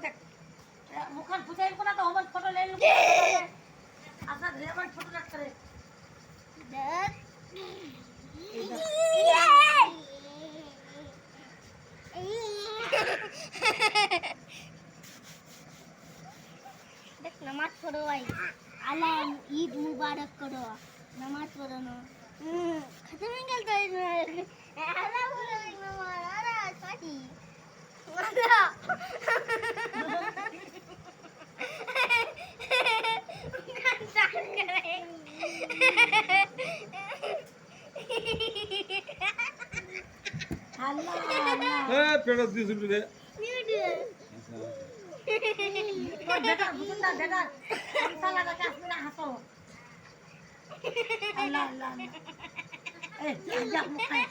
দেখ মুখান ফুটাই কোনা তো আমার ফটো লে আচ্ছা ধরে আমার ফটো রাখ করে দেখ देख नमाज पढ़ो भाई आलम ईद मुबारक करो नमाज पढ़ो ना खत्म नहीं करता है आला बोलो नमाज आला साथी आला ए पेड़ दिस रे बेटा बुझुंदा बेटा हमसा लगा के अपना हंसो अल्लाह अल्लाह ए जा मुखाए